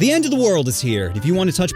The end of the world is here, and if you want to touch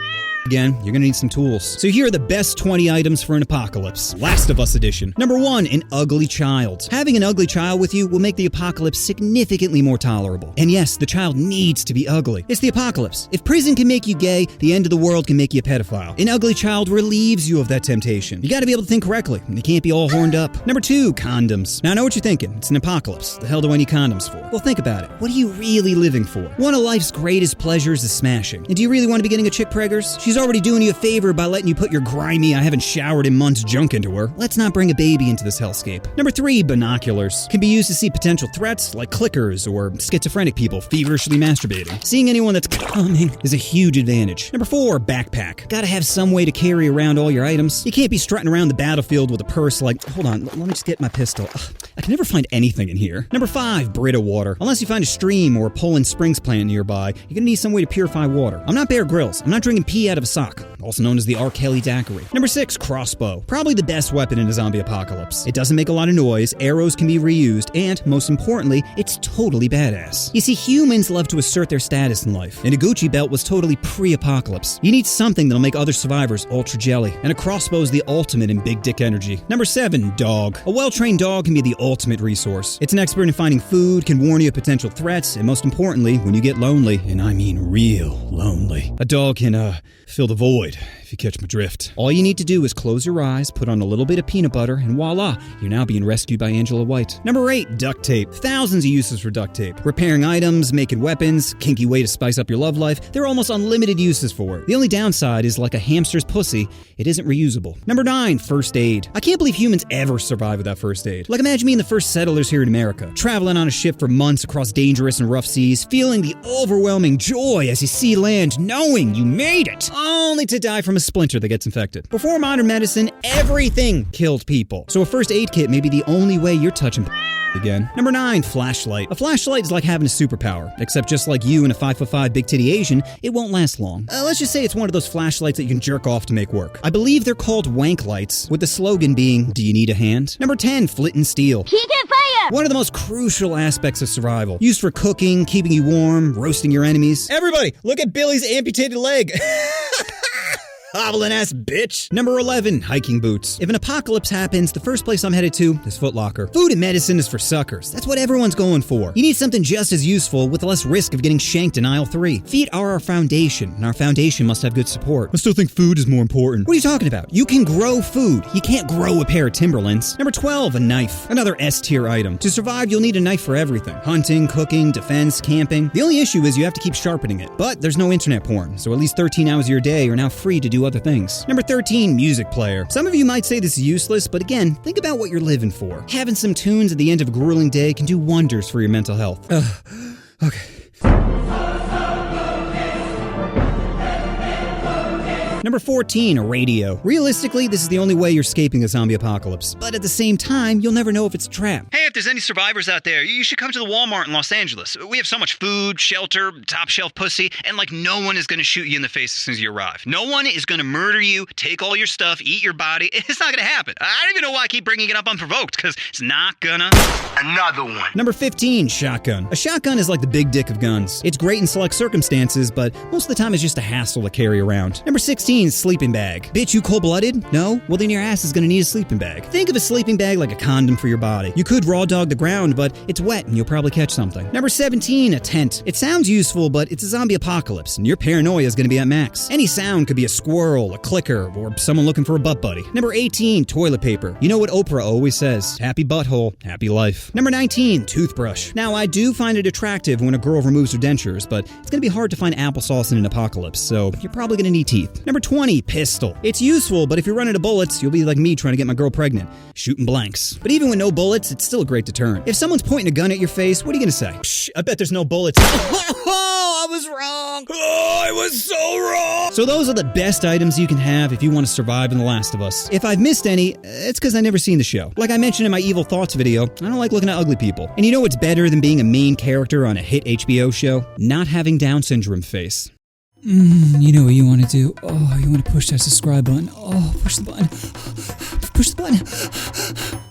again, you're gonna need some tools. So here are the best 20 items for an apocalypse. Last of Us edition. Number 1, an ugly child. Having an ugly child with you will make the apocalypse significantly more tolerable. And yes, the child needs to be ugly. It's the apocalypse. If prison can make you gay, the end of the world can make you a pedophile. An ugly child relieves you of that temptation. You gotta be able to think correctly, and you can't be all horned up. Number 2, condoms. Now I know what you're thinking. It's an apocalypse. The hell do I need condoms for? Well, think about it. What are you really living for? One of life's greatest pleasures is smashing. And do you really want to be getting a chick preggers? She's already doing you a favor by letting you put your grimy, I haven't showered in months junk into her. Let's not bring a baby into this hellscape. Number 3, binoculars. Can be used to see potential threats like clickers or schizophrenic people feverishly masturbating. Seeing anyone that's coming is a huge advantage. Number 4, backpack. Gotta have some way to carry around all your items. You can't be strutting around the battlefield with a purse like, hold on, let me just get my pistol. Ugh, I can never find anything in here. Number 5, Brita water. Unless you find a stream or a Poland Springs plant nearby, you're gonna need some way to purify water. I'm not Bear Grylls. I'm not drinking pee out of a sock, also known as the R. Kelly daiquiri. Number 6, crossbow. Probably the best weapon in a zombie apocalypse. It doesn't make a lot of noise, arrows can be reused, and, most importantly, it's totally badass. You see, humans love to assert their status in life, and a Gucci belt was totally pre-apocalypse. You need something that'll make other survivors ultra jelly, and a crossbow is the ultimate in big dick energy. Number 7, dog. A well-trained dog can be the ultimate resource. It's an expert in finding food, can warn you of potential threats, and most importantly, when you get lonely, and I mean real lonely, a dog can, fill the void, if you catch my drift. All you need to do is close your eyes, put on a little bit of peanut butter, and voila, you're now being rescued by Angela White. Number 8, duct tape. Thousands of uses for duct tape. Repairing items, making weapons, kinky way to spice up your love life. There are almost unlimited uses for it. The only downside is, like a hamster's pussy, it isn't reusable. Number 9, first aid. I can't believe humans ever survive without first aid. Like, imagine being the first settlers here in America, traveling on a ship for months across dangerous and rough seas, feeling the overwhelming joy as you see land, knowing you made it, only to die from a splinter that gets infected. Before modern medicine, everything killed people. So a first aid kit may be the only way you're touching again. Number 9, flashlight. A flashlight is like having a superpower, except just like you and a 5'5" big titty Asian, it won't last long. Let's just say it's one of those flashlights that you can jerk off to make work. I believe they're called wank lights, with the slogan being, do you need a hand? Number 10, flint and steel. Keep it fire! One of the most crucial aspects of survival. Used for cooking, keeping you warm, roasting your enemies. Everybody, look at Billy's amputated leg. Hobbling ass bitch. Number 11, hiking boots. If an apocalypse happens, the first place I'm headed to is Foot Locker. Food and medicine is for suckers. That's what everyone's going for. You need something just as useful with less risk of getting shanked in aisle 3. Feet are our foundation, and our foundation must have good support. I still think food is more important. What are you talking about? You can grow food. You can't grow a pair of Timberlands. Number 12, a knife. Another S-tier item. To survive, you'll need a knife for everything. Hunting, cooking, defense, camping. The only issue is you have to keep sharpening it. But there's no internet porn, so at least 13 hours of your day are now free to do other things. Number 13, music player. Some of you might say this is useless, but again, think about what you're living for. Having some tunes at the end of a grueling day can do wonders for your mental health. Okay. Number 14, a radio. Realistically, this is the only way you're escaping a zombie apocalypse. But at the same time, you'll never know if it's a trap. Hey, if there's any survivors out there, you should come to the Walmart in Los Angeles. We have so much food, shelter, top shelf pussy, and no one is going to shoot you in the face as soon as you arrive. No one is going to murder you, take all your stuff, eat your body. It's not going to happen. I don't even know why I keep bringing it up unprovoked, because it's not gonna. Another one. Number 15, shotgun. A shotgun is like the big dick of guns. It's great in select circumstances, but most of the time it's just a hassle to carry around. Number 16, sleeping bag. Bitch, you cold-blooded? No? Well, then your ass is gonna need a sleeping bag. Think of a sleeping bag like a condom for your body. You could raw dog the ground, but it's wet and you'll probably catch something. Number 17, a tent. It sounds useful, but it's a zombie apocalypse, and your paranoia is gonna be at max. Any sound could be a squirrel, a clicker, or someone looking for a butt buddy. Number 18, toilet paper. You know what Oprah always says, happy butthole, happy life. Number 19, toothbrush. Now, I do find it attractive when a girl removes her dentures, but it's gonna be hard to find applesauce in an apocalypse, so you're probably gonna need teeth. Number 20, pistol. It's useful, but if you're running out of bullets, you'll be like me trying to get my girl pregnant, shooting blanks. But even with no bullets, it's still a great deterrent. If someone's pointing a gun at your face, what are you gonna say? Psh, I bet there's no bullets. Oh, I was wrong. Oh, I was so wrong. So those are the best items you can have if you want to survive in The Last of Us. If I've missed any, it's because I've never seen the show. Like I mentioned in my Evil Thoughts video, I don't like looking at ugly people. And you know what's better than being a main character on a hit HBO show? Not having Down syndrome face. You know what you want to do. Oh, you want to push that subscribe button. Oh, push the button. Push the button.